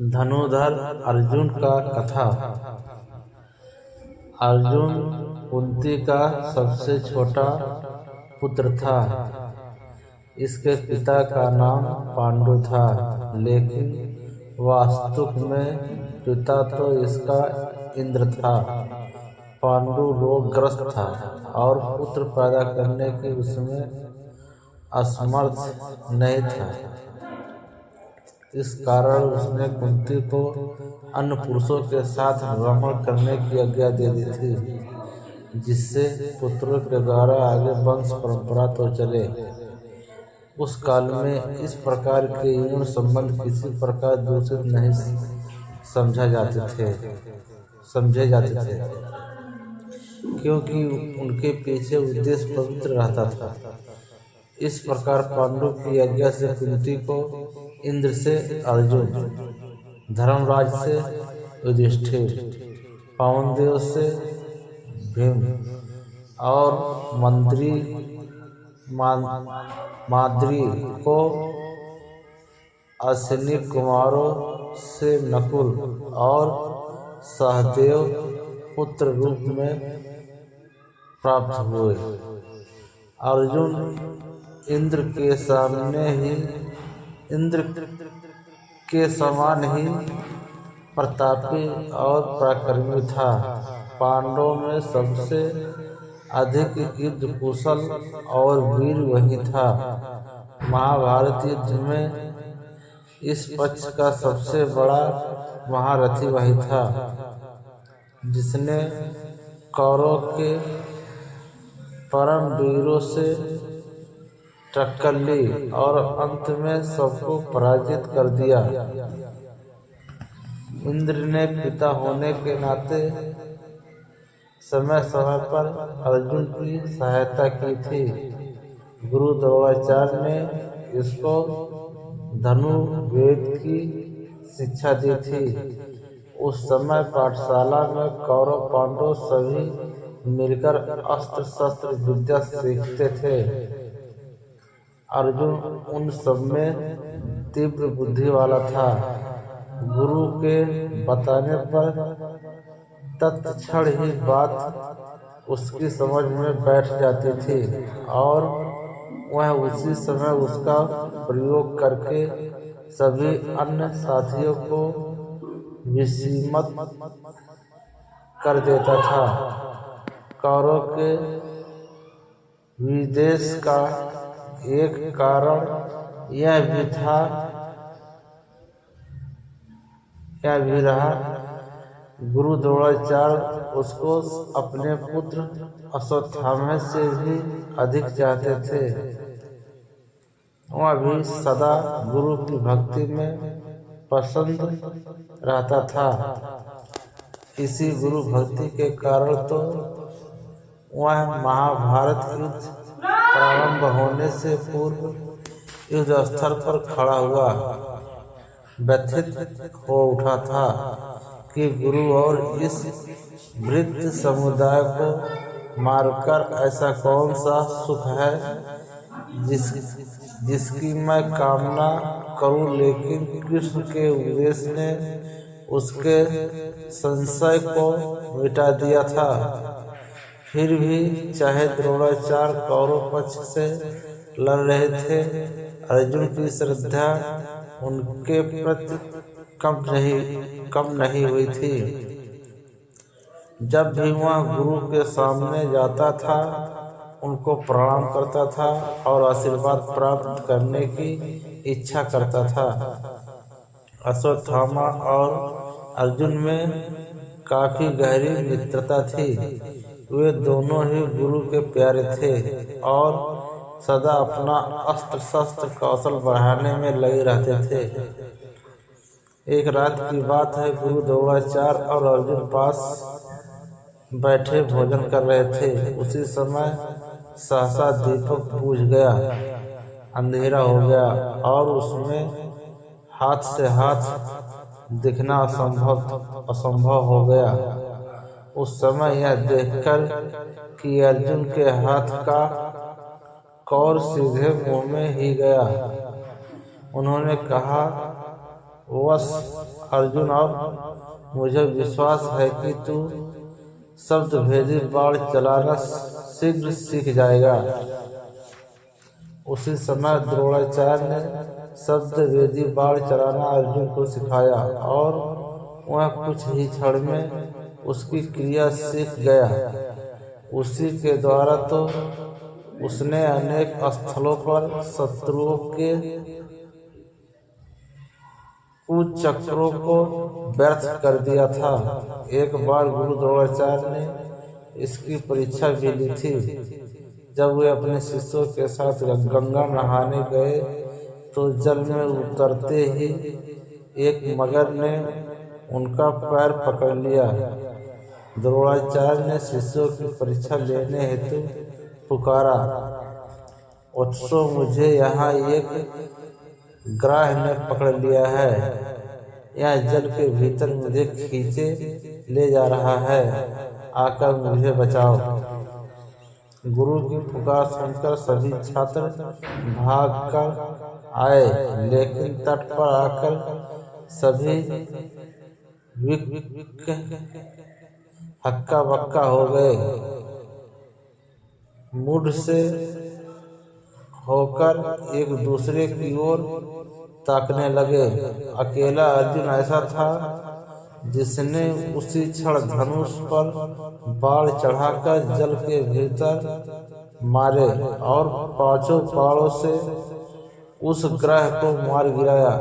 धनुर्धर अर्जुन का कथा। अर्जुन कुंती का सबसे छोटा पुत्र था। इसके पिता का नाम पांडु था, लेकिन वास्तव में पिता तो इसका इंद्र था। पांडु रोगग्रस्त था और पुत्र पैदा करने की उसमें असमर्थ नहीं था। इस कारण उसने कुंती को अन्य पुरुषों के साथ भ्रमण करने की आज्ञा दे दी थी, जिससे पुत्रों के द्वारा आगे वंश परंपरा तो चले। उस काल में इस प्रकार के यौन संबंध किसी प्रकार दूषित नहीं समझे जाते थे, क्योंकि उनके पीछे उद्देश्य पवित्र रहता था। इस प्रकार पांडु की आज्ञा से कुंती को इंद्र से अर्जुन, धर्मराज से युधिष्ठिर, पवनदेव से भीम और माद्री को, अश्विनी कुमारों से नकुल और सहदेव पुत्र रूप में प्राप्त हुए। अर्जुन इंद्र के समान ही प्रतापी और पराक्रमी था। पांडवों में सबसे अधिक युद्ध कुशल और वीर वही था। महाभारत युद्ध में इस पक्ष का सबसे बड़ा महारथी वही था, जिसने कौरवों के परम वीरों से टक्कर ली और अंत में सबको पराजित कर दिया। इंद्र ने पिता होने के नाते समय समय पर अर्जुन की सहायता की थी। गुरु द्रोणाचार्य ने इसको धनुर्वेद की शिक्षा दी थी। उस समय पाठशाला में कौरव पांडव सभी मिलकर अस्त्र शस्त्र विद्या सीखते थे। अर्जुन उन सब में तीव्र बुद्धि वाला था। गुरु के बताने पर तत्क्षण ही बात उसकी समझ में बैठ जाती थी और वह उसी समय उसका प्रयोग करके सभी अन्य साथियों को विस्मित कर देता था। कौरव के विदेश का एक कारण यह भी रहा। गुरु द्रोणाचार्य उसको अपने पुत्र अश्वत्थामा से भी अधिक चाहते थे। वह भी सदा गुरु की भक्ति में पसंद रहता था। इसी गुरु भक्ति के कारण तो वह महाभारत युद्ध प्रारंभ होने से पूर्व युद्ध स्थल पर खड़ा हुआ व्यथित हो उठा था कि गुरु और इस वृत्त समुदाय को मारकर ऐसा कौन सा सुख है जिसकी मैं कामना करूं। लेकिन कृष्ण के उपदेश ने उसके संशय को मिटा दिया था। फिर भी चाहे द्रोणाचार्य कौरव पक्ष से लड़ रहे थे, अर्जुन की श्रद्धा उनके प्रति कम नहीं हुई थी। जब भी वह गुरु के सामने जाता था, उनको प्रणाम करता था और आशीर्वाद प्राप्त करने की इच्छा करता था। अश्वत्थामा और अर्जुन में काफी गहरी मित्रता थी। वे दोनों ही गुरु के प्यारे थे और सदा अपना अस्त्र शस्त्र कौशल बढ़ाने में लगे रहते थे। एक रात की बात है, गुरु द्रोणाचार्य और अर्जुन पास बैठे भोजन कर रहे थे। उसी समय सहसा दीपक बुझ गया, अंधेरा हो गया और उसमें हाथ से हाथ दिखना असंभव हो गया। उस समय यह देखकर कि अर्जुन के हाथ का कौर सीधे मुंह में ही गया, उन्होंने कहा, वश अर्जुन, और मुझे विश्वास है कि तू शब्द भेदी बाण चलाना शीघ्र सीख जाएगा। उसी समय द्रोणाचार्य ने शब्द भेदी बाण चलाना अर्जुन को सिखाया और वह कुछ ही क्षण में उसकी क्रिया सीख गया। उसी के द्वारा तो उसने अनेक स्थलों पर शत्रुओं के कुचक्रों को व्यर्थ कर दिया था। एक बार गुरु द्रोणाचार्य ने इसकी परीक्षा भी ली थी। जब वे अपने शिष्यों के साथ गंगा नहाने गए तो जल में उतरते ही एक मगर ने उनका पैर पकड़ लिया। द्रोणाचार्य ने शिष्यों की परीक्षा लेने हेतु पुकारा, उत्सो मुझे यहाँ एक ग्राह ने पकड़ लिया है। यह जल के भीतर मुझे खींचे ले जा रहा है, आकर मुझे बचाओ। गुरु की पुकार सुनकर सभी छात्र भागकर आए, लेकिन तट पर आकर सभी हक्का बक्का हो गए। मूढ़ से होकर एक दूसरे की ओर ताकने लगे। अकेला अर्जुन ऐसा था जिसने उसी क्षण धनुष पर बाण चढ़ाकर जल के भीतर मारे और पांचों बाणों से उस ग्रह को मार गिराया।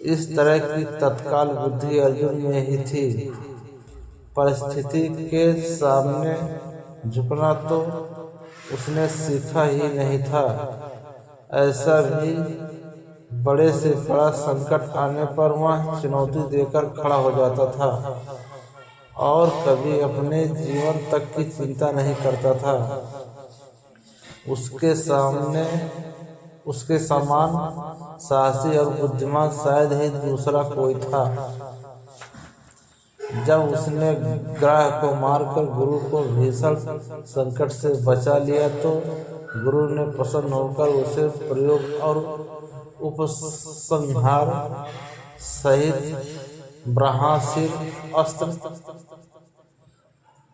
इस तरह की तत्काल बुद्धि अर्जुन में ही थी। परिस्थिति के सामने झुकना तो उसने सीखा ही नहीं था। ऐसा भी बड़े से बड़ा संकट आने पर वह चुनौती देकर खड़ा हो जाता था और कभी अपने जीवन तक की चिंता नहीं करता था। उसके समान साहसी और बुद्धिमान शायद ही दूसरा कोई था। जब उसने ग्रह को मारकर गुरु को भीषण संकट से बचा लिया तो गुरु ने प्रसन्न होकर उसे प्रयोग और उपसंहार सहित ब्रह्मास्त्र अस्त्र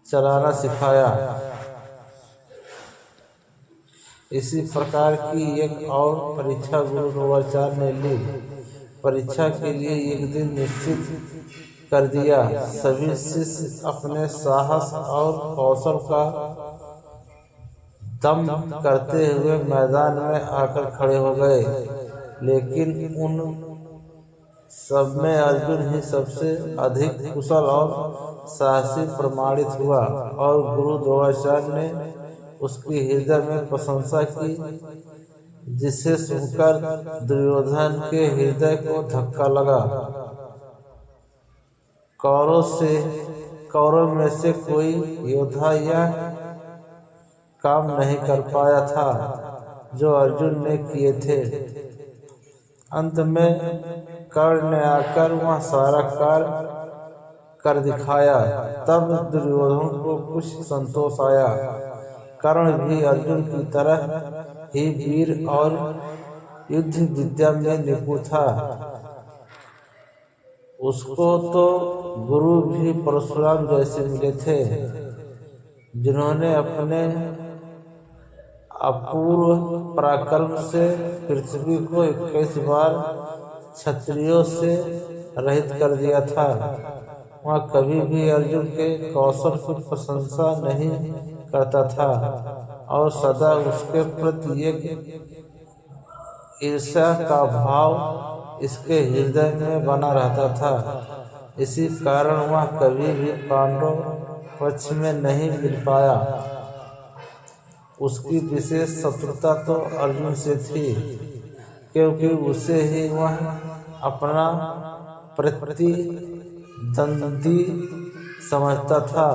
चलाना सिखाया। इसी प्रकार की एक और परीक्षा गुरु द्रोणाचार्य ने ली। परीक्षा के लिए एक दिन निश्चित कर दिया। सभी शिष्य अपने साहस और कौशल का दम करते हुए मैदान में आकर खड़े हो गए, लेकिन उन सब में अर्जुन ही सबसे अधिक कुशल और साहसी प्रमाणित हुआ और गुरु द्रोणाचार्य ने उसकी हृदय में प्रशंसा की, जिसे सुनकर दुर्योधन के हृदय को धक्का लगा। कौरव में से कोई योद्धा यह काम नहीं कर पाया था जो अर्जुन ने किए थे। अंत में कर्ण ने आकर वह सारा कार्य कर दिखाया। तब दुर्योधन को कुछ संतोष आया। कर्ण भी अर्जुन की तरह ही वीर और युद्ध विद्या में निपुण था। उसको तो गुरु भी परशुराम जैसे मिले थे, जिन्होंने अपने अपूर्व पराक्रम से पृथ्वी को 21 बार क्षत्रियों से रहित कर दिया था। वह कभी भी अर्जुन के कौशल की प्रशंसा नहीं करता था और सदा उसके प्रति एक ईर्ष्या का भाव इसके हृदय में बना रहता था। इसी कारण वह कभी भी पांडव पक्ष में नहीं मिल पाया। उसकी विशेष शत्रुता तो अर्जुन से थी, क्योंकि उसे ही वह अपना प्रतिद्वंदी समझता था।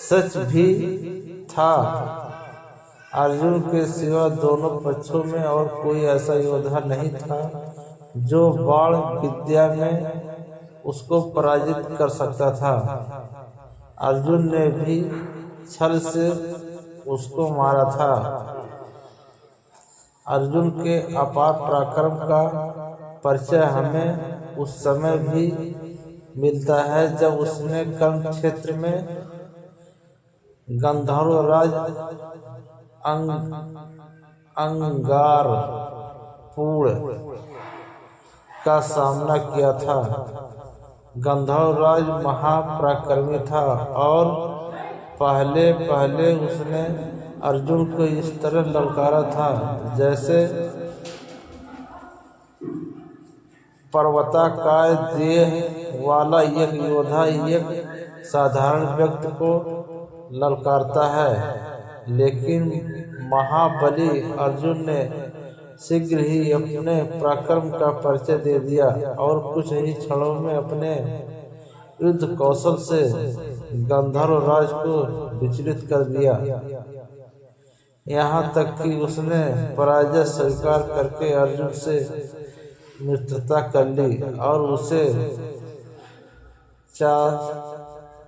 सच भी था। अर्जुन के सिवा दोनों पक्षों में और कोई ऐसा योद्धा नहीं था जो बाण विद्या में उसको पराजित कर सकता था। अर्जुन ने भी छल से उसको मारा था। अर्जुन के अपार पराक्रम का परिचय हमें उस समय भी मिलता है जब उसने कर्ण क्षेत्र में गंधर्वराज अंगारपुर का सामना किया था। गंधर्वराज महापराक्रमी था और पहले पहले उसने अर्जुन को इस तरह ललकारा था जैसे पर्वताकार देह वाला एक योद्धा एक साधारण व्यक्ति को ललकारता है। लेकिन महाबली अर्जुन ने शीघ्र ही अपने पराक्रम का परिचय दे दिया और कुछ ही क्षणों में अपने युद्ध कौशल से गंधर्वराज को विचलित कर दिया। यहाँ तक कि उसने पराजय स्वीकार करके अर्जुन से मित्रता कर ली और उसे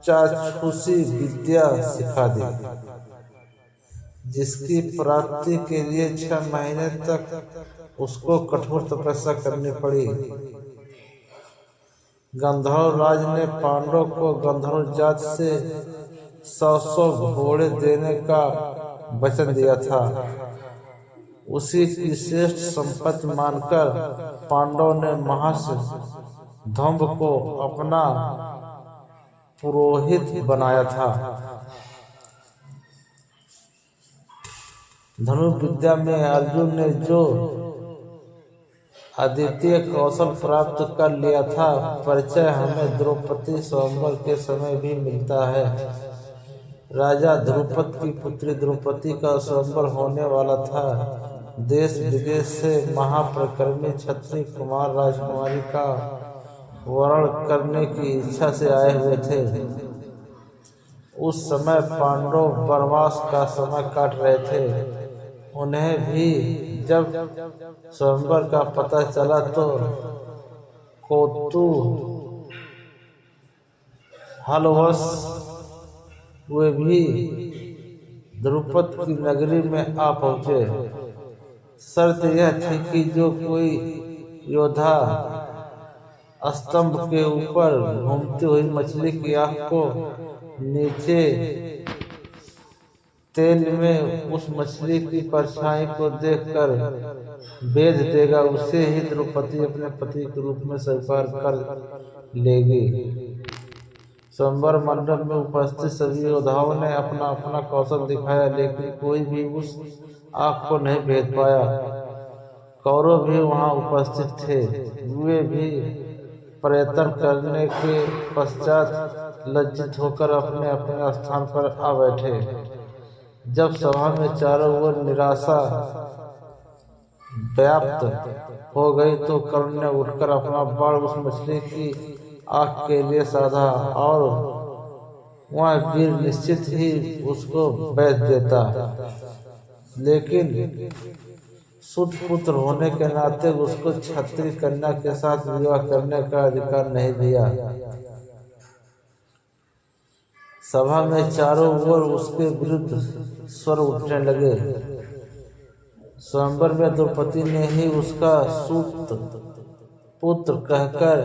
चाक्षुषी विद्या सिखा दी, जिसकी प्राप्ति के लिए 6 महीने तक उसको कठोर तपस्या करनी पड़ी। गंधर्वराज ने पांडवों को गंधर्व जात से 100 घोड़े देने का वचन दिया था। उसी की श्रेष्ठ संपत्ति मानकर पांडवों ने महर्षि धम्ब को अपना पुरोहित बनाया था। धनुर्विद्या में अर्जुन ने जो अद्वितीय कौशल प्राप्त कर लिया था, परिचय हमें द्रौपदी स्वयंवर के समय भी मिलता है। राजा ध्रुपद की पुत्री द्रौपदी का स्वयंवर होने वाला था। देश विदेश से महापराक्रमी क्षत्रिय कुमार राजकुमारी का वर्ण करने की इच्छा से आए हुए थे। उस समय पांडव वनवास का समय काट रहे थे। उन्हें भी जब स्वयंवर का पता चला तो कौतूहलवश वे भी द्रुपद की नगरी में आ पहुँचे। शर्त यह थी कि जो कोई योद्धा स्तंभ के ऊपर घूमती हुई मछली की आँख को नीचे तेल में उस मछली की परछाई को देखकर बेच देगा, उसे ही द्रौपदी अपने पति के रूप में स्वीकार कर लेगी। स्वयंवर मंडप में उपस्थित सभी योद्धाओं ने अपना अपना कौशल दिखाया, लेकिन कोई भी उस आँख को नहीं भेद पाया। कौरव भी वहां उपस्थित थे। वे भी प्रयत्न करने के पश्चात लज्जित होकर अपने अपने स्थान पर आ बैठे। जब सभा में चारों ओर निराशा व्याप्त हो गई तो कर्ण ने उठकर अपना बाण उस मछली की आँख के लिए साधा और वह वीर निश्चित ही उसको बेच देता, लेकिन सुतपुत्र होने के नाते उसको क्षत्रिय कन्या के साथ विवाह करने का अधिकार नहीं दिया। सभा में चारों ओर उसके विरुद्ध स्वर उठने लगे। स्वयंवर में द्रौपदी ने ही उसका सूत पुत्र कहकर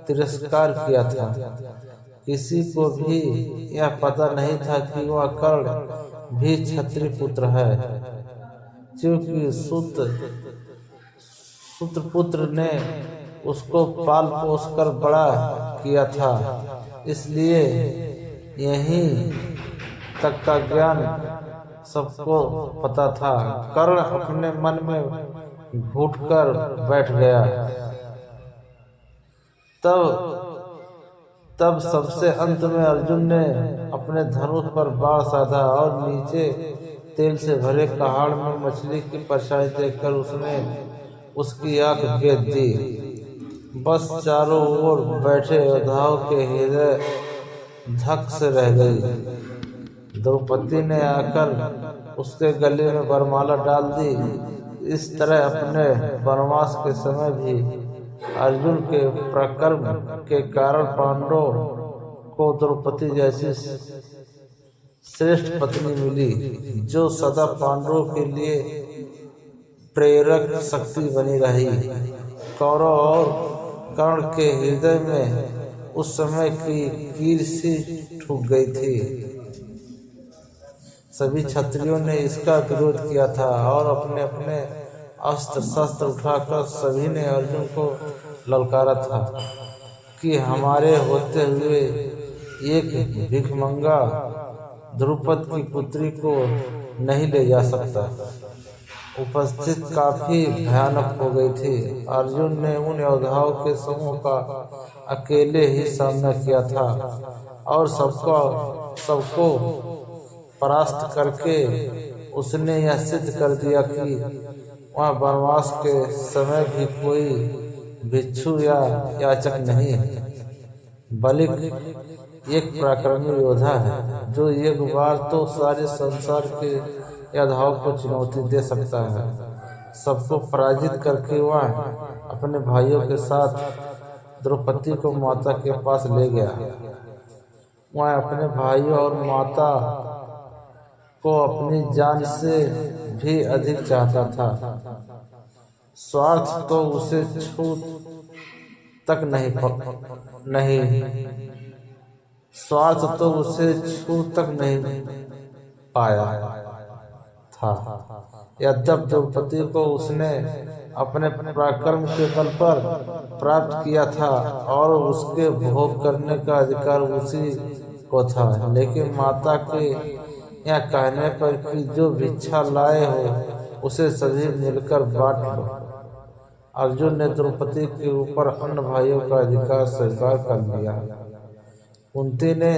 तिरस्कार किया था। किसी को भी यह पता नहीं था कि वह कर्ण भी क्षत्रिय पुत्र है, क्योंकि सूत्रपुत्र ने उसको पाल पोस कर बड़ा किया था। इसलिए यहीं तक का ज्ञान सबको पता था। कर्ण अपने मन में घुटकर बैठ गया। तब सबसे अंत में अर्जुन ने अपने धनुष पर बाण साधा और नीचे तेल से भरे कहाड़ में मछली की परछाई देखकर उसने उसकी आंख भेद दी। बस चारों ओर बैठे योद्धाओं के हृदय धक से रह गई। द्रौपदी ने आकर उसके गले में वरमाला डाल दी। इस तरह अपने वनवास के समय भी अर्जुन के पराक्रम के कारण पांडवों को द्रौपदी जैसी श्रेष्ठ पत्नी मिली, जो सदा पांडवों के लिए प्रेरक शक्ति बनी रही। कौरव और कर्ण के हृदय में उस समय की कील सी ठुक गई थी। सभी क्षत्रियों ने इसका विरोध किया था और अपने अपने अस्त्र शस्त्र उठाकर सभी ने अर्जुन को ललकारा था कि हमारे होते हुए एक भिखमंगा द्रुपद की पुत्री को नहीं ले जा सकता। उपस्थित काफी भयानक हो गई थी। अर्जुन ने उन योद्धाओं के समूह का अकेले ही सामना किया था और सबको परास्त करके उसने यह सिद्ध कर दिया कि वह वनवास के समय भी कोई भिक्षु या याचक नहीं है, बल्कि एक पराक्रमी योद्धा है जो एक बार तो सारे संसार के योद्धाओं को चुनौती दे सकता है। सबको पराजित करके वह अपने भाइयों के साथ द्रौपदी को माता के पास ले गया। वह अपने भाइयों और माता को अपनी जान से भी अधिक चाहता था। स्वार्थ तो उसे छू तक नहीं पाया था। यद्यपि द्रौपदी को उसने अपने पराक्रम के बल पर प्राप्त किया था और उसके भोग करने का अधिकार उसी को था, लेकिन माता के यह कहने पर कि जो भिक्षा लाए हो उसे सभी मिलकर बांट लो, अर्जुन ने द्रौपदी के ऊपर अन्य भाइयों का अधिकार स्वीकार कर लिया। कुंती ने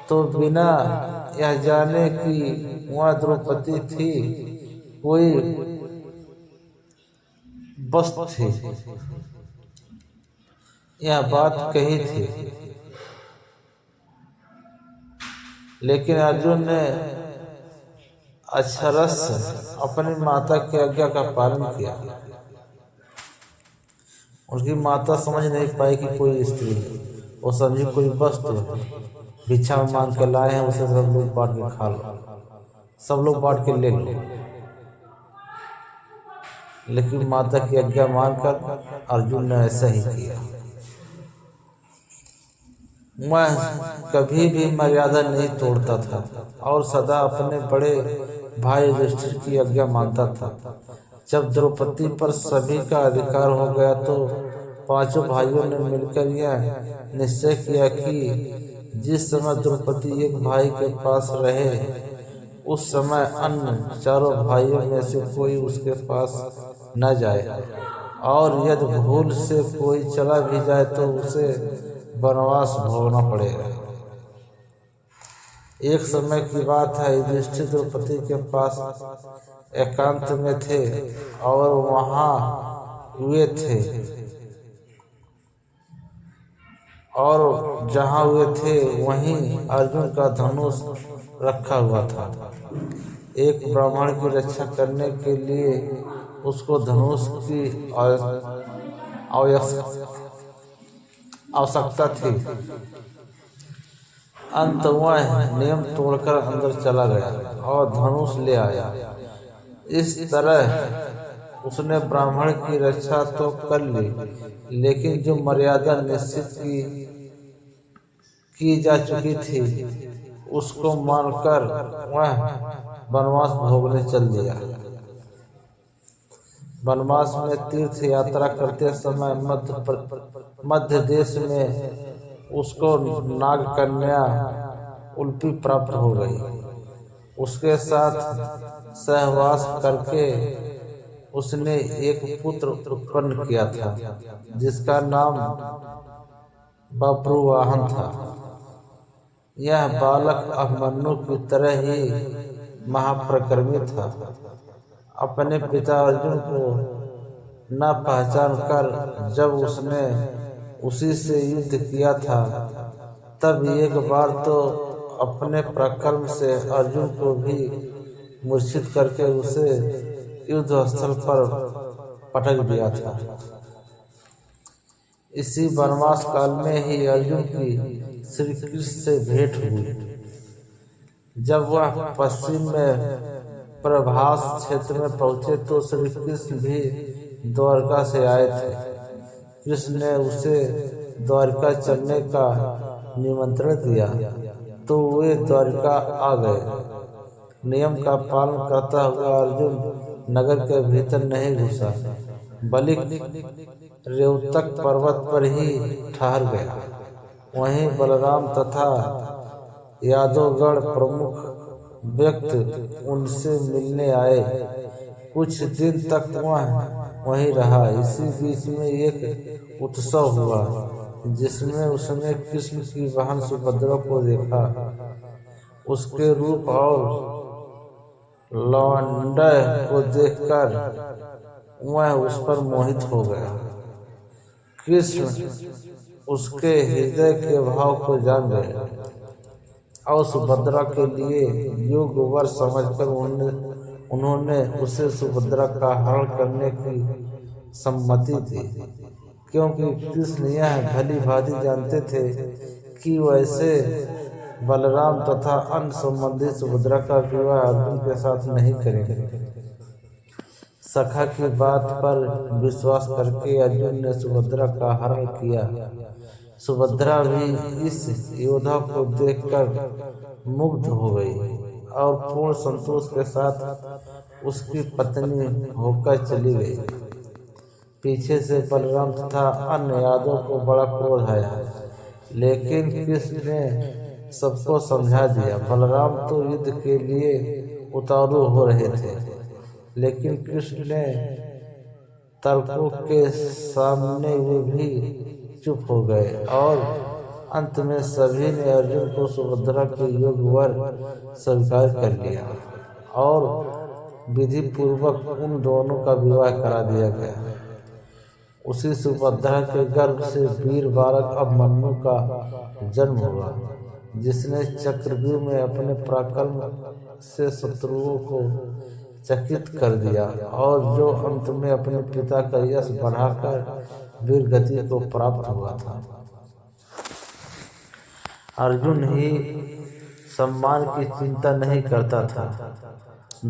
तो बिना यह जाने कि वह द्रौपदी थी कोई वस्तु थी, यह बात कही थी, लेकिन अर्जुन ने अक्षरश अपनी माता की आज्ञा का पालन किया। उनकी माता समझ नहीं पाई कि कोई स्त्री है, वो समझी कोई वस्तु है, भिक्षा में मांग के लाए हैं, उसे सब लोग बांट के खा लो, सब लोग बांट के ले लो। लेकिन माता की आज्ञा मानकर अर्जुन ने ऐसा ही किया। वह कभी भी मर्यादा नहीं तोड़ता था और सदा अपने बड़े भाई युधिष्ठिर की आज्ञा मानता था। जब द्रौपदी पर सभी का अधिकार हो गया तो पांचों भाइयों ने मिलकर यह निश्चय किया कि जिस समय द्रौपदी एक भाई के पास रहे उस समय अन्य चारों भाइयों में से कोई उसके पास न जाए, और यदि भूल से कोई चला भी जाए तो उसे वनवास भोगना पड़ेगा। एक समय की बात है, युधिष्ठिर द्रौपदी के पास एकांत में थे और वहां हुए थे, और जहां हुए थे वहीं अर्जुन का धनुष रखा हुआ था। एक ब्राह्मण की रक्षा करने के लिए उसको धनुष की आवश्यकता थी। अंत वह नियम तोड़कर अंदर चला गया और धनुष ले आया। इस तरह उसने ब्राह्मण की रक्षा तो कर ली, लेकिन जो मर्यादा निश्चित की जा चुकी थी उसको मानकर वह वनवास भोगने चल दिया। वनवास में तीर्थ यात्रा करते समय मध्य देश में उसको नाग कन्या उल्पी प्राप्त हो गई। उसके साथ सहवास करके उसने एक पुत्र उत्पन्न किया था जिसका नाम बब्रुवाहन था। यह बालक अभिमन्यु की तरह ही महापराक्रमी था। अपने पिता अर्जुन को न पहचान कर जब उसने उसी से युद्ध किया था तब एक बार तो अपने पराक्रम से अर्जुन को भी मूर्छित करके उसे युद्ध स्थल पर पटक दिया था। इसी वनवास काल में ही अर्जुन की श्री कृष्ण से भेंट हुई। जब वह पश्चिम में प्रभास क्षेत्र में पहुंचे तो श्री कृष्ण भी द्वारका से आए थे। कृष्ण ने उसे द्वारका चलने का निमंत्रण दिया तो वे द्वारका आ गए। नियम का पालन करता हुआ अर्जुन नगर के भीतर नहीं घुसा, बल्कि रेवतक पर्वत पर ही ठहर गया। वहीं बलराम तथा यादवगढ़ प्रमुख व्यक्ति उनसे मिलने आए। कुछ दिन तक वह वहीं रहा। इसी बीच में एक उत्सव हुआ जिसमें उसने कृष्ण की बहन सुभद्रा को देखा। उसके रूप और लौंडे को देखकर वह उस पर मोहित हो गया। कृष्ण उसके हृदय के भाव को जान गए और सुभद्रा के लिए योग्य वर समझकर उन्होंने उसे सुभद्रा का हरण करने की सम्मति दी, क्योंकि कृष्ण यह भली भांति जानते थे कि वैसे बलराम तथा अन्य संबंधी सुभद्रा का विवाह अर्जुन के साथ नहीं करेंगे। सखा की बात पर विश्वास करके अर्जुन ने सुभद्रा का हरण किया। सुभद्रा भी इस योद्धा को देखकर मुग्ध हो गई और पूर्ण संतोष के साथ उसकी पत्नी होकर चली गई। पीछे से बलराम तथा अन्य यादवों को बड़ा क्रोध आया, लेकिन कृष्ण ने सबको समझा दिया। बलराम तो युद्ध के लिए उतारू हो रहे थे, लेकिन कृष्ण ने तर्कों के सामने वे भी चुप हो गए और अंत में सभी ने अर्जुन को सुभद्रा के योग्य वर स्वीकार कर लिया और विधि पूर्वक उन दोनों का विवाह करा दिया गया। उसी सुभद्रा के गर्भ से वीर बालक अभिमन्यु का जन्म हुआ, जिसने चक्रव्यूह में अपने पराक्रम से शत्रुओं को चकित कर दिया और जो अंत में अपने पिता का यश बढ़ाकर वीर गति को प्राप्त हुआ था। अर्जुन ही सम्मान की चिंता नहीं करता था,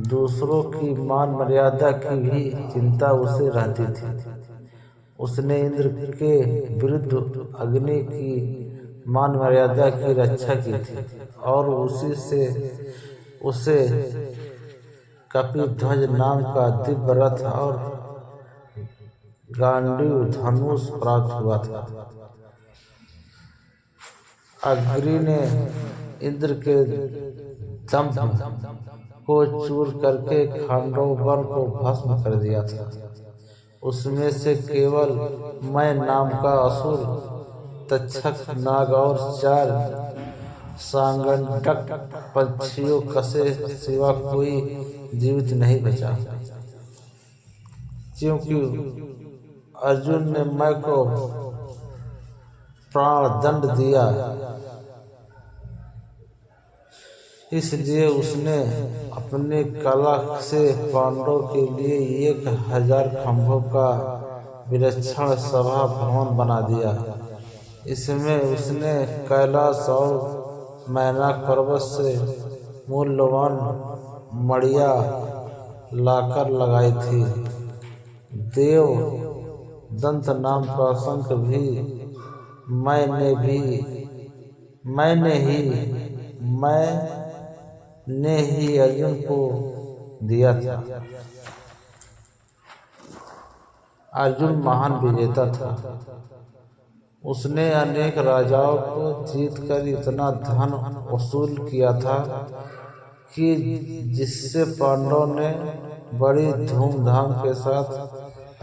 दूसरों की मान मर्यादा की भी चिंता उसे रहती थी। उसने इंद्र के विरुद्ध अग्नि की मान मर्यादा की रक्षा की थी और उसी से उसे कपिध्वज नाम का दिव्य रथ और गांडीव धनुष प्राप्त हुआ था। अग्नि ने इंद्र के दंभ को चूर करके खांडव वन को भस्म कर दिया था। उसमें से केवल मैं नाम का असुर, तक्षक नाग और 4 सांगंडक पक्षियों कसे सिवा कोई जीवित नहीं बचा। क्योंकि अर्जुन ने मैं को प्राण दंड दिया, इसलिए उसने अपने कला से पांडवों के लिए 1000 खंभों का विलक्षण सभा भवन बना दिया। इसमें उसने कैलाश और मैनाक पर्वत से मूल्यवान मड़िया लाकर लगाई थी। देव दंत नाम का शंख भी मैंने ही अर्जुन को दिया था। अर्जुन महान विजेता था। उसने अनेक राजाओं को जीतकर इतना धन वसूल किया था कि जिससे पांडवों ने बड़ी धूमधाम के साथ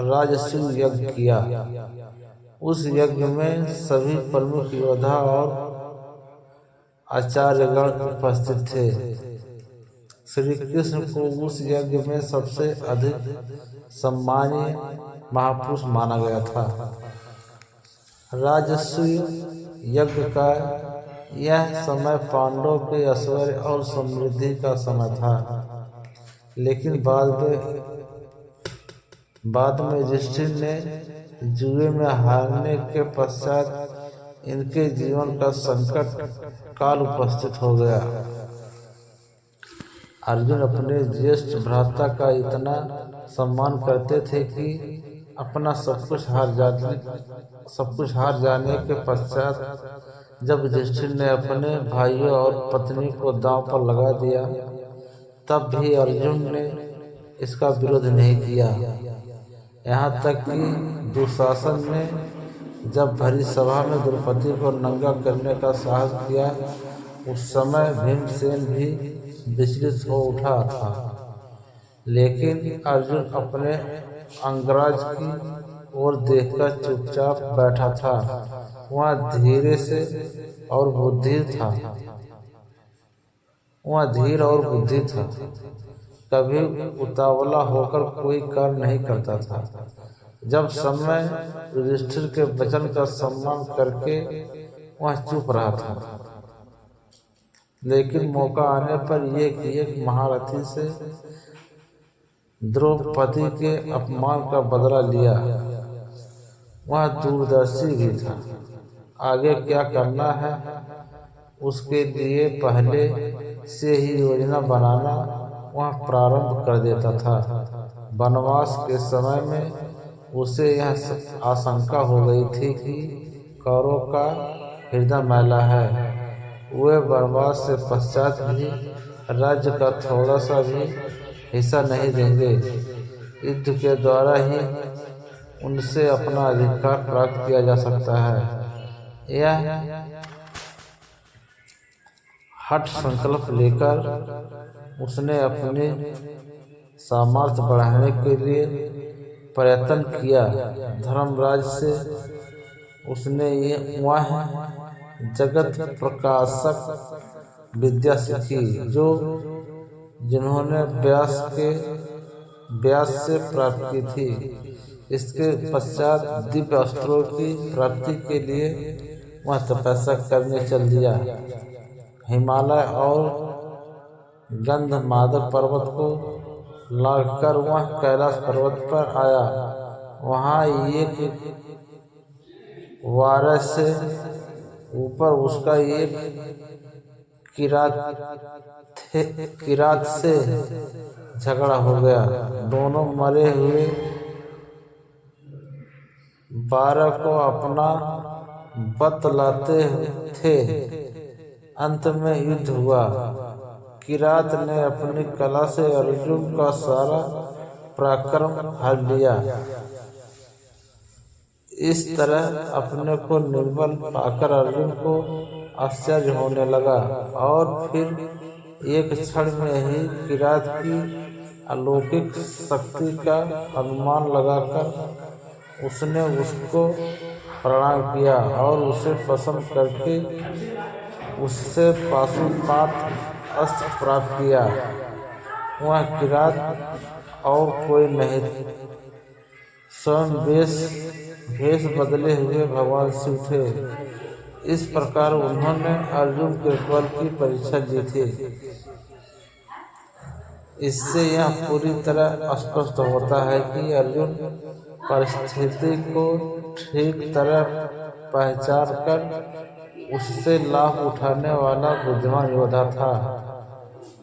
राजसूय यज्ञ किया। उस यज्ञ में सभी प्रमुख योद्धा और आचार्यगण उपस्थित थे। श्री कृष्ण को उस यज्ञ में सबसे अधिक सम्मानीय महापुरुष माना गया था। राजसूय यज्ञ का यह समय पांडवों के ऐश्वर्य और समृद्धि का समय था, लेकिन बाद में युधिष्ठिर ने जुए में हारने के पश्चात इनके जीवन का संकट काल उपस्थित हो गया। अर्जुन अपने ज्येष्ठ भ्राता का इतना सम्मान करते थे कि अपना सब कुछ हार जाने के पश्चात जब युधिष्ठिर ने अपने भाइयों और पत्नी को दांव पर लगा दिया, तब भी अर्जुन ने इसका विरोध नहीं किया। यहाँ तक कि दुशासन ने जब भरी सभा में द्रौपदी को नंगा करने का साहस किया, उस समय भीमसेन भी विचलित हो उठा था। लेकिन अर्जुन अपने अंगराज की ओर देखकर चुपचाप बैठा था। वह धीर और बुद्धि था। कभी उतावला होकर कोई कार्य नहीं करता था। जब समय युधिष्ठिर के वचन का सम्मान करके वह चुप रहा था, लेकिन मौका आने पर एक महारथी से द्रौपदी के अपमान का बदला लिया। वह दूरदर्शी भी था। आगे क्या करना है उसके लिए पहले से ही योजना बनाना वह प्रारंभ कर देता था। वनवास के समय में उसे यह आशंका हो गई थी कि कौरवों का हृदय मैला है। वे वनवास से पश्चात भी राज्य का थोड़ा सा भी हिस्सा नहीं देंगे। युद्ध के द्वारा ही उनसे अपना अधिकार प्राप्त किया जा सकता है। यह हठ संकल्प लेकर उसने अपने सामर्थ्य बढ़ाने के लिए प्रयत्न किया। धर्मराज से उसने वह जगत प्रकाशक विद्या सीखी जिन्होंने व्यास से प्राप्त की थी। इसके पश्चात दिव्य अस्त्रों की प्राप्ति के लिए वह तपस्या करने चल दिया। हिमालय और गंधमादक पर्वत को लांघकर वह कैलाश पर्वत पर आया। वहाँ एक वार से ऊपर उसका एक किरात से झगड़ा हो गया। दोनों मरे हुए 12 को अपना बतलाते थे। अंत में युद्ध हुआ। किरात ने अपनी कला से अर्जुन का सारा पराक्रम हर लिया। इस तरह अपने को निर्बल पाकर अर्जुन को आश्चर्य होने लगा और फिर एक क्षण में ही किरात की अलौकिक शक्ति का अनुमान लगाकर उसने उसको प्रणाम किया और उसे पसंद करके उससे पाशुपात अस्त्र प्राप्त किया। वह किरात और कोई नहीं, स्वयं भेष बदले हुए भगवान शिव थे। इस प्रकार उन्होंने अर्जुन के बल की परीक्षा ली थी। इससे यह पूरी तरह स्पष्ट होता है कि अर्जुन परिस्थिति को ठीक तरह पहचान कर उससे लाभ उठाने वाला बुद्धिमान योद्धा था।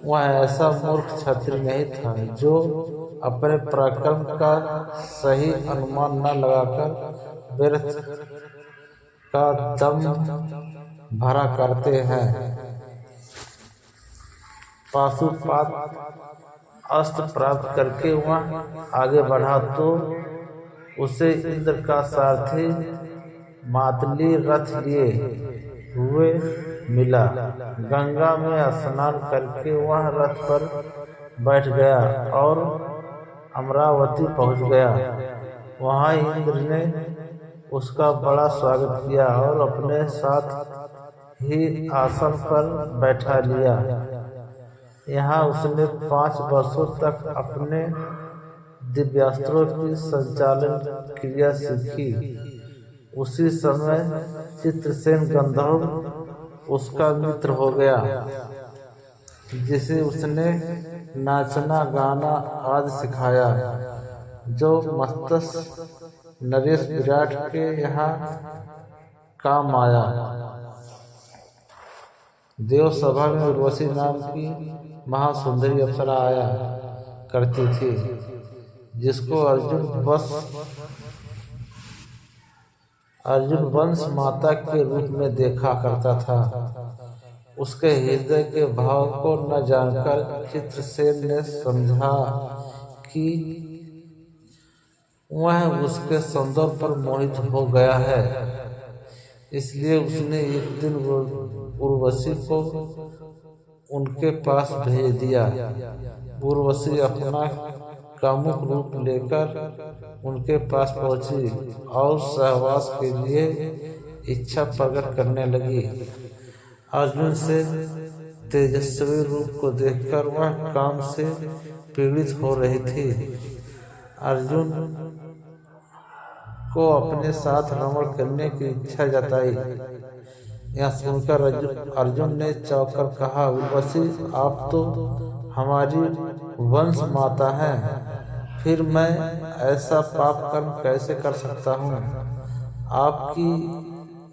वह ऐसा मूर्ख क्षत्रिय नहीं था जो अपने पराक्रम का सही अनुमान न लगाकर व्यर्थ का दम भरा करते हैं। पाशुपात अस्त्र प्राप्त करके वह आगे बढ़ा तो उसे इंद्र का सारथी मातली रथ लिए हुए मिला। गंगा में स्नान करके वह रथ पर बैठ गया और अमरावती पहुंच गया। वहां इंद्र ने उसका बड़ा स्वागत किया और अपने साथ ही आसन पर बैठा लिया। यहाँ उसने 5 वर्षों तक अपने दिव्यास्त्रों की संचालन क्रिया सीखी। उसी समय चित्रसेन गंधर्व उसका मित्र हो गया, जिसे उसने नाचना गाना आदि सिखाया, जो मस्तक नरेश विराट के यहाँ काम आया। देव सभा में उर्वशी नाम की महासुंदरी अप्सरा आया करती थी, जिसको अर्जुन वंश माता के रूप में देखा करता था। उसके हृदय के भाव को न जानकर चित्रसेन ने समझा कि वह उसके सौंदर्य पर मोहित हो गया है। इसलिए उसने एक दिन उर्वशी को उनके पास भेज दिया। उर्वशी अपना कामुक रूप लेकर उनके पास पहुंची और सहवास के लिए इच्छा प्रकट करने लगी। अर्जुन से तेजस्वी रूप को देखकर वह काम से पीड़ित हो रही थी। अर्जुन को अपने साथ रमण करने की इच्छा जताई। यह सुनकर अर्जुन ने चौंक कर कहा, उर्वशी, आप तो हमारी वंश माता हैं, फिर मैं ऐसा पाप कर्म कैसे कर सकता हूँ? आपकी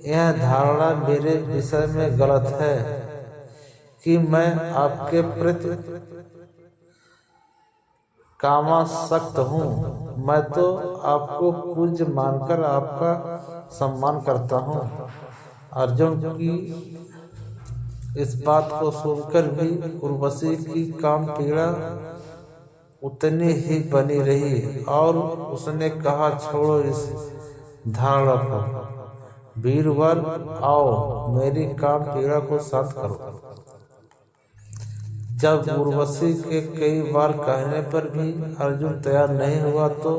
यह धारणा मेरे विषय में गलत है कि मैं आपके प्रति कामासक्त हूँ। मैं तो आपको पूज्य मानकर आपका सम्मान करता हूँ। अर्जुन की इस बात को सुनकर भी उर्वशी की काम पीड़ा उतनी ही बनी रही और उसने कहा, छोड़ो इस धारणा को, वीरवर, आओ मेरी काम पीड़ा को शांत करो। जब उर्वशी के कई बार कहने पर भी अर्जुन तैयार नहीं हुआ तो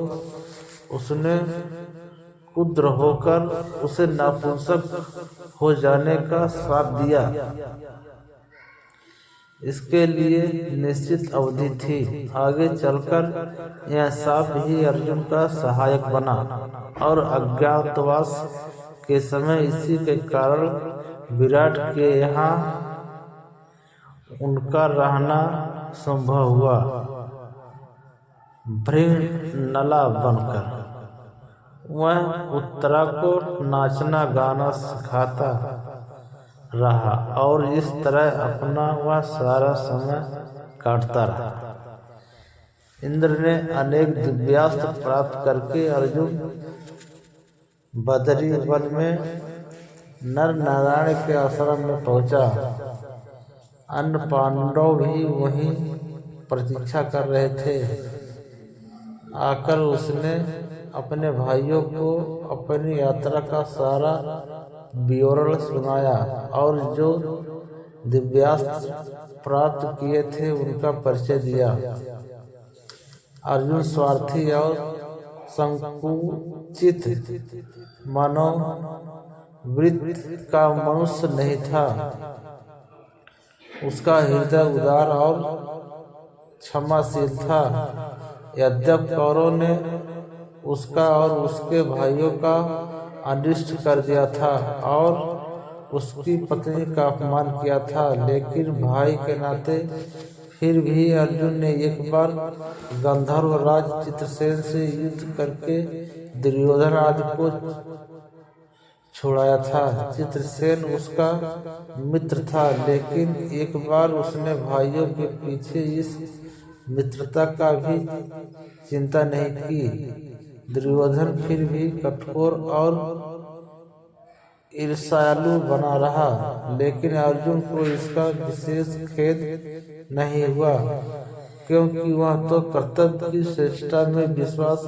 उसने क्रुद्ध होकर उसे नपुंसक हो जाने का श्राप दिया। इसके लिए निश्चित अवधि थी। आगे चलकर यह श्राप ही अर्जुन का सहायक बना और अज्ञातवास के समय इसी के कारण विराट के यहाँ उनका रहना संभव हुआ। भृंगनला बनकर वह उत्तरा को नाचना गाना सिखाता रहा और इस तरह अपना वह सारा समय काटता रहा। इंद्र ने अनेक दिव्यास्त्र प्राप्त करके अर्जुन बदरी वन में नर नारायण के आश्रम में पहुंचा। अन्य पांडव भी वहीं प्रतीक्षा कर रहे थे। आकर उसने अपने भाइयों को अपनी यात्रा का सारा विवरण सुनाया और जो दिव्यास्त्र प्राप्त किए थे उनका परिचय दिया। अर्जुन स्वार्थी और संकुचित मनोवृत्ति का मनुष्य नहीं था। उसका हृदय उदार और क्षमाशील था। यद्यपि कौरवों ने उसका और उसके भाइयों का अनिष्ट कर दिया था और उसकी पत्नी का अपमान किया था, लेकिन भाई के नाते फिर भी अर्जुन ने एक बार गंधर्व राज चित्रसेन से युद्ध करके दुर्योधन आदि को छुड़ाया था। चित्रसेन उसका मित्र था, लेकिन एक बार उसने भाइयों के पीछे इस मित्रता का भी चिंता नहीं की। दुर्योधन फिर भी कठोर और ईर्ष्यालु बना रहा, लेकिन अर्जुन को इसका विशेष खेद नहीं हुआ, क्योंकि वह तो कर्तव्य की श्रेष्ठता में विश्वास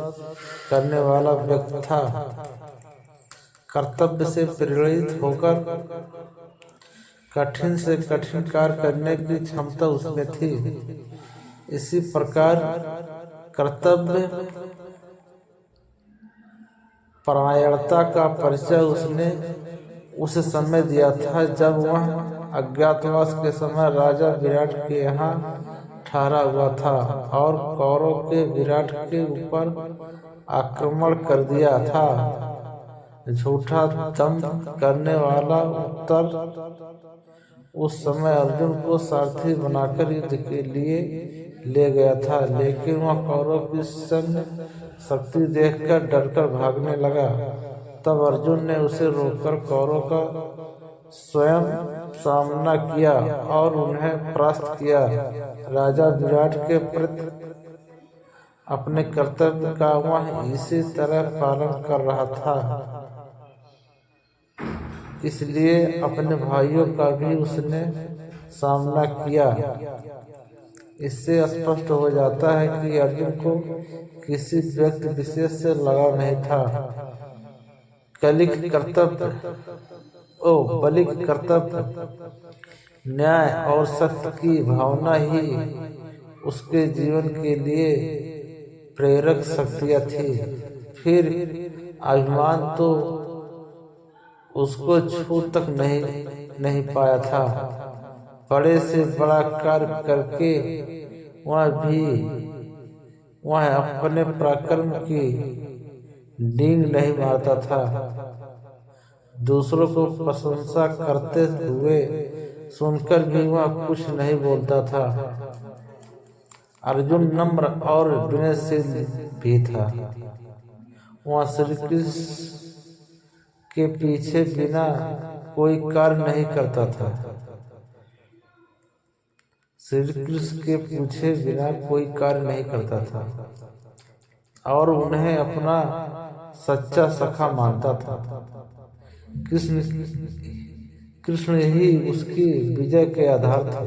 करने वाला व्यक्ति था। कर्तव्य से प्रेरित होकर कठिन से कठिन कार्य करने की क्षमता उसमें थी। इसी प्रकार कर्तव्य परायणता का परिचय उसने उस समय दिया था जब वह अज्ञातवास के समय राजा विराट के यहाँ ठहरा हुआ था और कौरव के विराट के ऊपर आक्रमण कर दिया था। झूठा दंभ करने वाला उत्तर उस समय अर्जुन को सारथी बनाकर युद्ध के लिए ले गया था, लेकिन वह कौरव की सैन्य शक्ति देखकर डरकर भागने लगा। तब अर्जुन ने उसे रोककर कौरव का स्वयं सामना किया और उन्हें परास्त किया। राजा विराट के प्रति अपने कर्तव्य का वह इसी तरह पालन कर रहा था, इसलिए अपने भाइयों का भी उसने सामना किया। इससे स्पष्ट हो जाता है कि अर्जुन को किसी व्यक्ति विशेष से लगाव नहीं था। बलिक कर्तव्य, न्याय और सत्य की भावना ही उसके जीवन के लिए प्रेरक शक्तियाँ थी। फिर अभिमान तो उसको छू तक नहीं पाया था। बड़े से बड़ा कार्य करके वह अपने पराक्रम की डींग नहीं मारता था। दूसरों को प्रशंसा करते हुए सुनकर भी वह कुछ नहीं बोलता था। अर्जुन नम्र और विनयशील भी था। वह श्री कृष्ण के पीछे बिना कोई कार्य नहीं करता था। श्री कृष्ण के पीछे बिना कोई कार्य नहीं करता था और उन्हें अपना सच्चा सखा मानता था। कृष्ण ही उसकी विजय के आधार थे।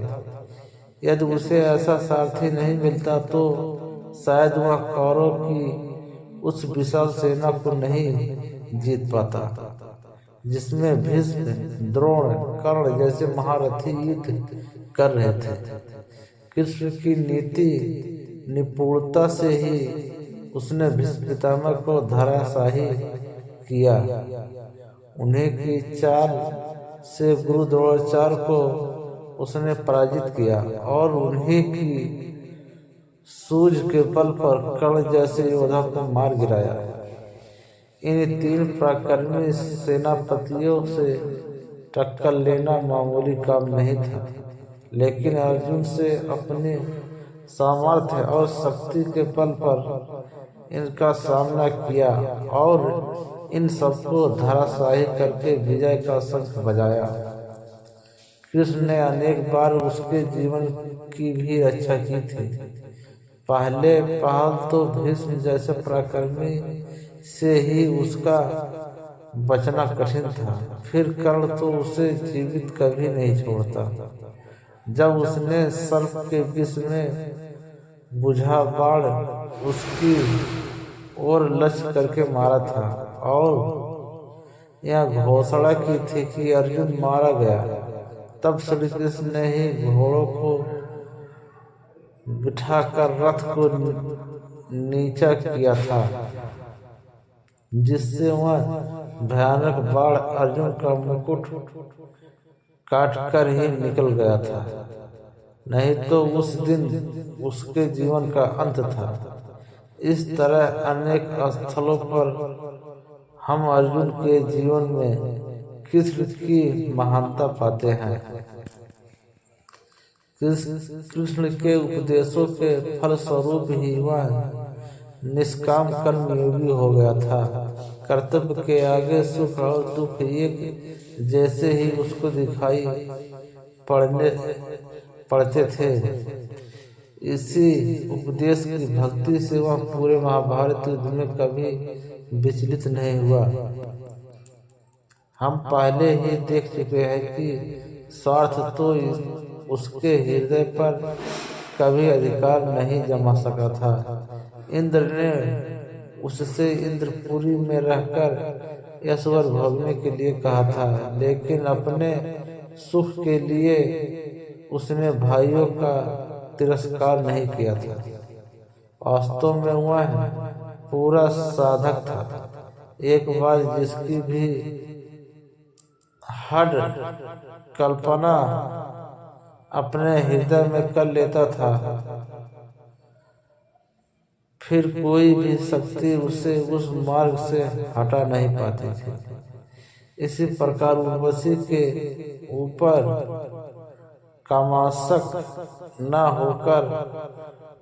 यदि उसे ऐसा सारथी नहीं मिलता तो शायद वह कौरव की उस विशाल सेना को नहीं जीत पाता, जिसमें भीष्म, द्रोण, कर्ण जैसे महारथी युद्ध कर रहे थे। कृष्ण की नीति निपुणता से ही उसने भीष्म पितामह को धराशायी किया। उन्हें की चाल से गुरु द्रोणाचार्य को उसने पराजित किया और उन्हीं की सूझ के बल पर कर्ण जैसे योद्धा को मार गिराया। इन तीन पराक्रमी सेनापतियों से टक्कर लेना मामूली काम नहीं था, लेकिन अर्जुन से अपने सामर्थ्य और शक्ति के बल पर इनका सामना किया और इन सबको धराशायी करके विजय का शंख बजाया। कृष्ण ने अनेक बार उसके जीवन की भी रक्षा की थी। पहल तो भीष्म जैसे पराक्रमी से ही उसका बचना कठिन था। फिर कर्ण तो उसे जीवित कभी नहीं छोड़ता। जब उसने सर्प के विष में बुझा बाण उसकी ओर लक्ष्य करके मारा था और यह घोषणा की थी कि अर्जुन मारा गया, तब श्री कृष्ण ने ही घोड़ों को बिठाकर रथ को नीचा किया था, जिससे वह भयानक बाण अर्जुन का मुकुट काटकर ही निकल गया था। नहीं तो उस दिन उसके जीवन का अंत था। इस तरह अनेक स्थलों पर हम अर्जुन के जीवन में कृष्ण की महानता पाते हैं। कृष्ण के उपदेशों के फलस्वरूप ही वह निष्काम कर्मयोगी हो गया था। कर्तव्य के आगे सुख और दुख एक जैसे ही उसको दिखाई पड़ते थे। इसी उपदेश की भक्ति से वह पूरे महाभारत युद्ध में कभी विचलित नहीं हुआ। हम पहले ही देख चुके हैं कि स्वार्थ तो उसके हृदय पर कभी अधिकार नहीं जमा सका था। इंद्र ने उससे इंद्रपुरी में रहकर ऐश्वर्य भोगने के लिए कहा था, लेकिन अपने सुख के लिए उसने भाइयों का तिरस्कार नहीं किया था। वास्तव में वह पूरा साधक था। एक बार जिसकी भी हड कल्पना अपने हृदय में कर लेता था, फिर कोई भी शक्ति उसे उस मार्ग से हटा नहीं पाती थी। इसी प्रकार उर्वशी के ऊपर कामासक्त न होकर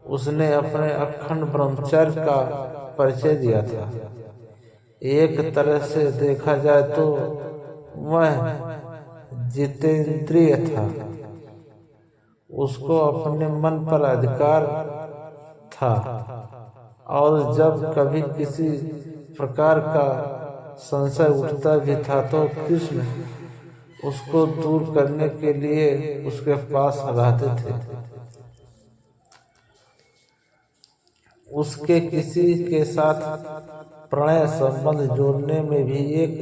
उसने अपने अखंड ब्रह्मचर्य का परिचय दिया था। एक तरह से देखा जाए तो वह जितेंद्रिय था, उसको अपने मन पर अधिकार था और जब कभी किसी प्रकार का संशय उठता भी था तो कृष्ण उसको दूर करने के लिए उसके पास रहते थे। उसके किसी के साथ प्रणय संबंध जोड़ने में भी एक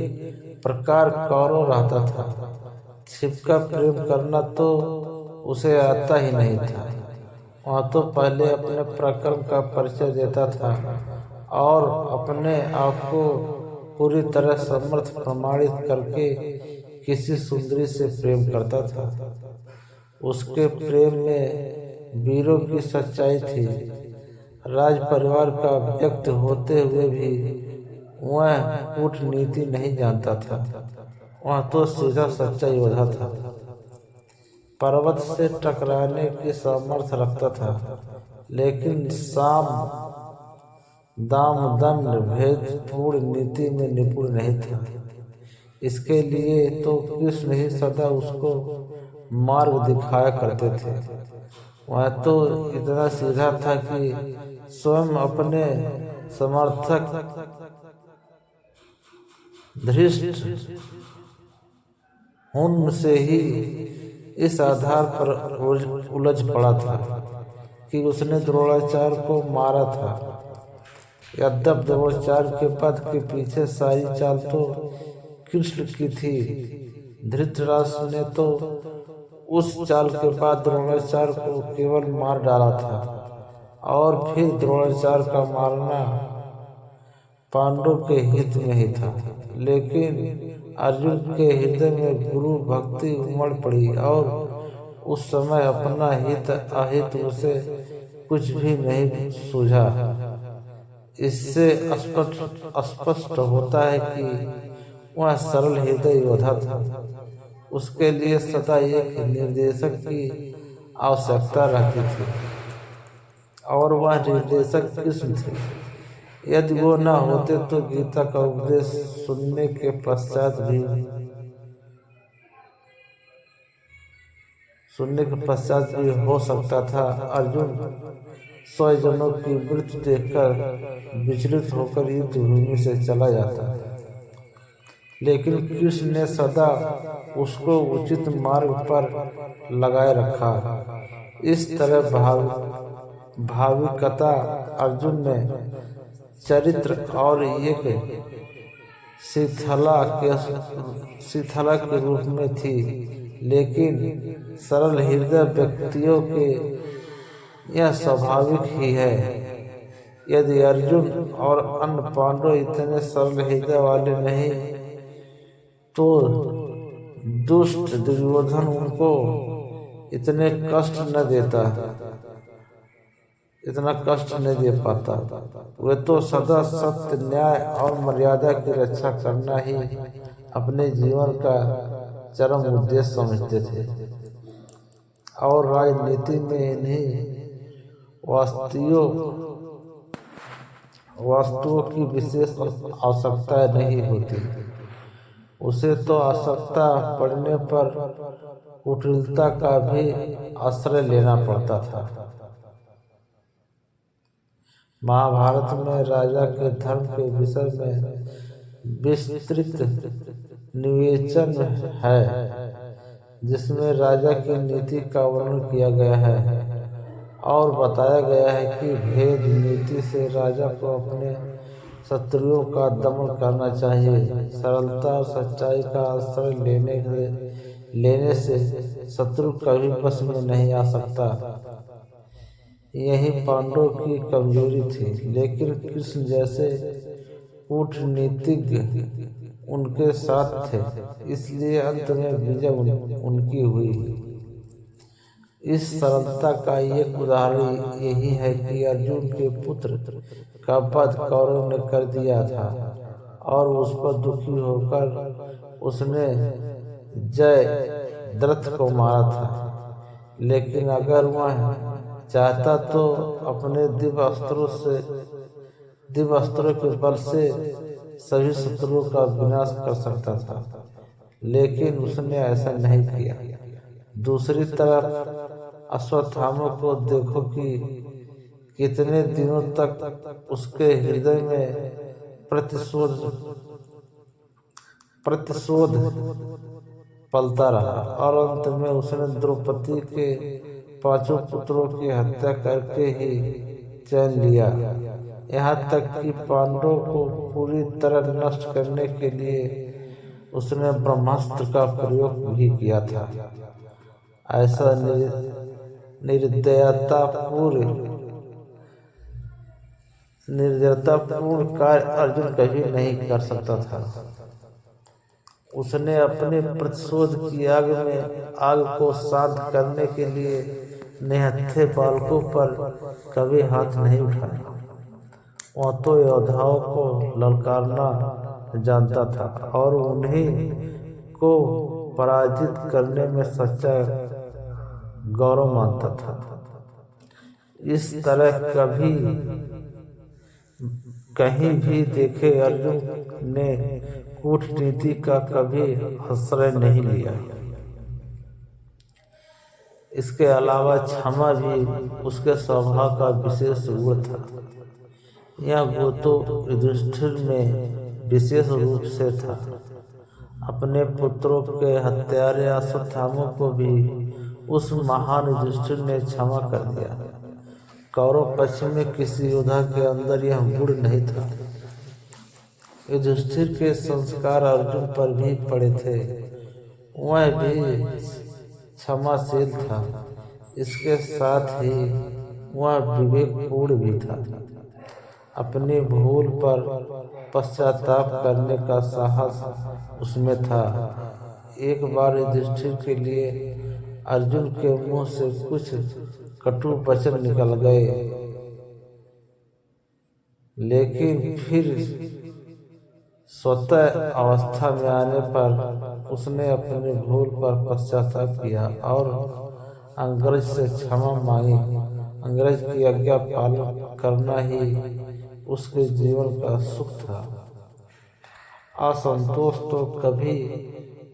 प्रकार कौरव रहता था। छिपका प्रेम करना तो उसे आता ही नहीं था। वह तो पहले अपने प्रकरण का परिचय देता था और अपने आप को पूरी तरह समर्थ प्रमाणित करके किसी सुंदरी से प्रेम करता था। उसके प्रेम में वीरों की सच्चाई थी। राज परिवार का व्यक्त होते हुए भी वह कूटनीति नहीं जानता था। वह तो सीधा सच्चा योद्धा था। पर्वत से टकराने की सामर्थ्य रखता था, लेकिन साम दाम दंड भेदपूर्ण नीति में निपुण नहीं था। इसके लिए तो कृष्ण ही सदा उसको मार्ग दिखाया करते थे। वह तो इतना सीधा था कि स्वयं अपने समर्थक धृष्ट उनसे ही इस आधार पर उलझ पड़ा था कि उसने द्रोणाचार्य को मारा था। यद्यप द्रोणाचार्य के पद के पीछे सारी चाल तो कृष्ण की थी, धृतराष्ट्र ने तो उस चाल के बाद द्रोणाचार्य को केवल मार डाला था और फिर द्रोणाचार्य का मारना पांडवों के हित में ही था। लेकिन अर्जुन के हृदय में गुरु भक्ति उमड़ पड़ी और उस समय अपना हित अहित उसे कुछ भी नहीं सूझा। इससे स्पष्ट होता है कि वह सरल हृदय योद्धा था। उसके लिए सदा एक निर्देशक की आवश्यकता रहती थी और वह निर्देशक कृष्ण थे। यदि वो न होते तो गीता का उपदेश सुनने के पश्चात भी हो सकता था अर्जुन स्वजनों की मृत्यु देखकर विचलित होकर युद्ध भूमि से चला जाता। लेकिन कृष्ण ने सदा उसको उचित मार्ग पर लगाए रखा। इस तरह भाविकता अर्जुन में चरित्र और एक शीतला के रूप में थी। लेकिन सरल हृदय व्यक्तियों के यह स्वाभाविक ही है। यदि अर्जुन और अन्य पांडव इतने सरल हृदय वाले नहीं तो दुष्ट दुर्योधन उनको इतना कष्ट न दे पाता। वे तो सदा सत्य, न्याय और मर्यादा की रक्षा करना ही अपने जीवन का चरम उद्देश्य समझते थे और राजनीति में इन्हीं वस्तुओं की विशेष आवश्यकता नहीं होती। उसे तो आवश्यकता पड़ने पर कुटिलता का भी आश्रय लेना पड़ता था। महाभारत में राजा के धर्म के विषय में विस्तृत निवेचन है, जिसमें राजा की नीति का वर्णन किया गया है और बताया गया है कि भेद नीति से राजा को अपने शत्रुओं का दमन करना चाहिए। सरलता और सच्चाई का आश्रय लेने से शत्रु कभी बस में नहीं आ सकता। यही पांडवों की कमजोरी थी। लेकिन कृष्ण जैसे कूटनीतिज्ञ उनके साथ थे, इसलिए अंत में विजय उनकी हुई। इस सरलता का एक उदाहरण यही है कि अर्जुन के पुत्र का वध कौरव ने कर दिया था और उस पर दुखी होकर उसने जयद्रथ को मारा था। लेकिन अगर वह चाहता तो अपने दिव्य अस्त्रों के बल से सभी शत्रुओं का विनाश कर सकता था। लेकिन उसने ऐसा नहीं किया। दूसरी तरफ अश्वत्थामा को देखो कि कितने दिनों तक उसके हृदय में प्रतिशोध पलता रहा और अंत में उसने द्रौपदी के 5 पुत्रों की हत्या करके ही चैन लिया। यहाँ तक कि पांडवों को पूरी तरह नष्ट करने के लिए उसने ब्रह्मास्त्र का प्रयोग भी किया था। ऐसा निर्दयतापूर्ण कार्य अर्जुन कभी नहीं कर सकता था। उसने अपने प्रतिशोध की आग को शांत करने के लिए निहत्थे बालकों पर कभी हाथ नहीं उठाया। वह तो योद्धाओं को ललकारना जानता था और उन्हीं को पराजित करने में सच्चा गौरव मानता था। इस तरह कभी कहीं भी देखे अर्जुन ने कूटनीति का कभी आश्रय नहीं लिया। इसके अलावा क्षमा भी उसके स्वभाव का विशेष गुण था। यह वो तो युधिष्ठिर में विशेष रूप से था। अपने पुत्रों के हत्यारे अश्वत्थामा को भी उस महान युधिष्ठिर ने क्षमा कर दिया। कौरव पक्ष में किसी योद्धा के अंदर यह गुण नहीं था। युधिष्ठिर के संस्कार अर्जुन पर भी पड़े थे। वह भी क्षमाशील था। इसके साथ ही वह विवेकपूर्ण भी था। अपनी भूल पर पश्चाताप करने का साहस उसमें था। एक बार युधिष्ठिर के लिए अर्जुन के मुंह से कुछ कटु वचन निकल गए, लेकिन फिर स्वतः अवस्था में आने पर उसने अपनी भूल पर पश्चाताप किया और अंग्रेज से क्षमा मांगी। अंग्रेज की आज्ञा पालन करना ही उसके जीवन का सुख था। असंतोष तो कभी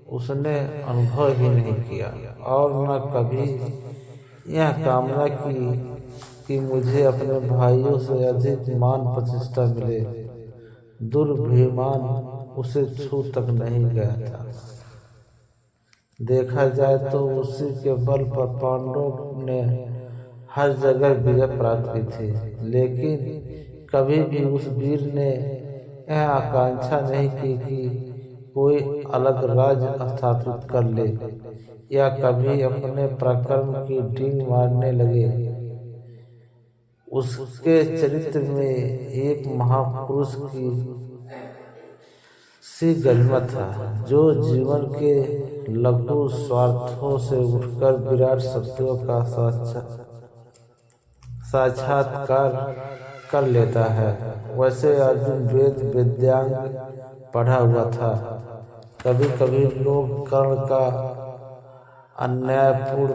उसने अनुभव ही नहीं किया और न कभी यह कामना की कि मुझे अपने भाइयों से अधिक मान प्रतिष्ठा मिले। दुर्भिमान उसे छू तक नहीं गया था। देखा जाए तो उसी के बल पर पांडवों ने हर जगह विजय प्राप्त की थी, लेकिन कभी भी उस वीर ने यह आकांक्षा नहीं की कि कोई अलग राज्य स्थापित कर ले या कभी अपने पराक्रम की डींग मारने लगे। उसके चरित्र में एक महापुरुष की सी गरिमा था, जो जीवन के लघु स्वार्थों से उठकर विराट शक्तियों का साक्षात्कार कर लेता है। वैसे अर्जुन वेद वेद्यांग पढ़ा हुआ था। कभी कभी लोग कर्ण का अन्यायपूर्ण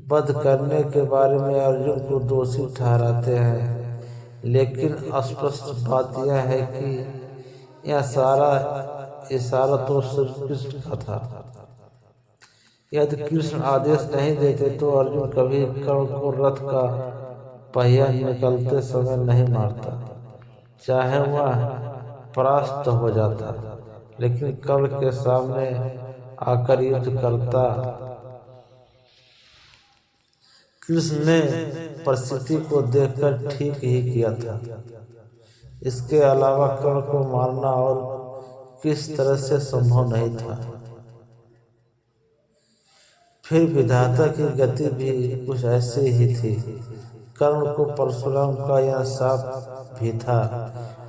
वध करने के बारे में अर्जुन को दोषी ठहराते हैं, लेकिन स्पष्ट बात यह है कि यह सारा इशारा तो श्री कृष्ण का था। यदि कृष्ण आदेश नहीं देते तो अर्जुन कभी कर्ण को रथ का पहिया निकलते समय नहीं मारता, चाहे वह परास्त हो जाता, लेकिन कर्ण के सामने आकर युद्ध करता। कृष्ण ने परिस्थिति को देखकर ठीक ही किया था। इसके अलावा कर्ण को मारना और किस तरह से संभव नहीं था। फिर विधाता की गति भी कुछ ऐसी ही थी। कर्ण को परशुराम का यह शाप भी था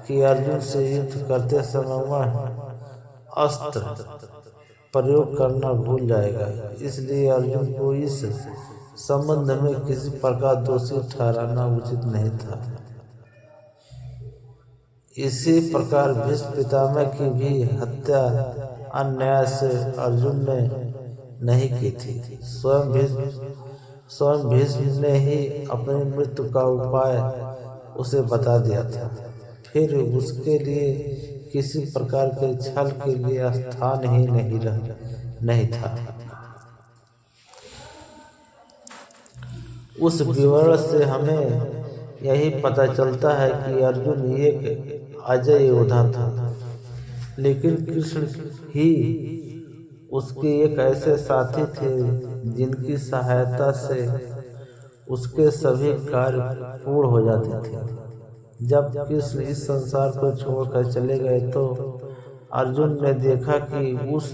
कि अर्जुन से युद्ध करते समय वह अस्त्र प्रयोग करना भूल जाएगा। इसलिए अर्जुन को इस संबंध में किसी प्रकार दोषी ठहराना उचित नहीं था। इसी प्रकार भीष्म पितामह की भी हत्या अन्याय से अर्जुन ने नहीं की थी। स्वयं भीष्म ने ही अपनी मृत्यु का उपाय उसे बता दिया था। फिर उसके लिए किसी प्रकार के छल के लिए स्थान ही नहीं था। उस विवरण से हमें यही पता चलता है कि अर्जुन एक अजय योद्धा था, लेकिन कृष्ण ही उसके एक ऐसे साथी थे जिनकी सहायता से उसके सभी कार्य पूर्ण हो जाते थे। जब कृष्ण इस संसार को छोड़कर चले गए तो अर्जुन ने देखा कि उस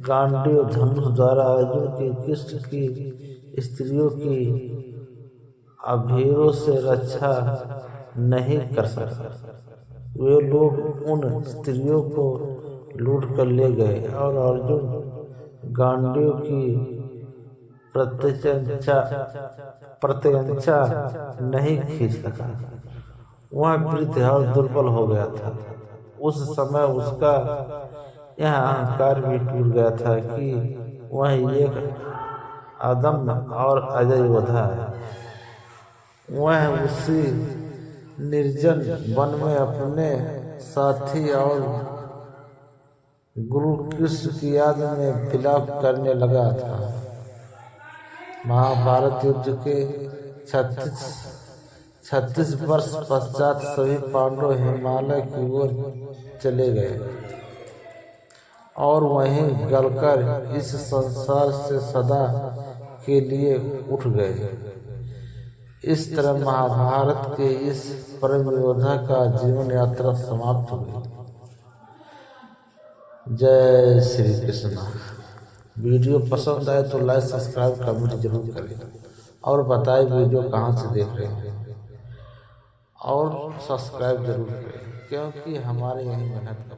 गांडीव धनुष द्वारा अर्जुन की कृष्ण की स्त्रियों की अभीरों से रक्षा नहीं कर सका। वे लोग उन स्त्रियों को लूट कर ले गए और अर्जुन गांडीव की प्रत्यंचा नहीं खींच सका। वह वृद्ध और दुर्बल हो गया था। उस समय उसका यह अहंकार भी टूट गया था कि वह एक अदम्य और अजय योद्धा है। वह उसी निर्जन वन में अपने साथी और गुरु कृष्ण की याद में विलाप करने लगा था। महाभारत युद्ध के 36 वर्ष पश्चात सभी पांडव हिमालय की ओर चले गए और वहीं गलकर इस संसार से सदा के लिए उठ गए। इस तरह महाभारत के इस परम योद्धा का जीवन यात्रा समाप्त हुई। जय श्री कृष्ण। वीडियो पसंद आए तो लाइक सब्सक्राइब कमेंट जरूर करें और बताएं वीडियो कहाँ से देख रहे हैं और सब्सक्राइब जरूर करें, क्योंकि हमारे यही मेहनत का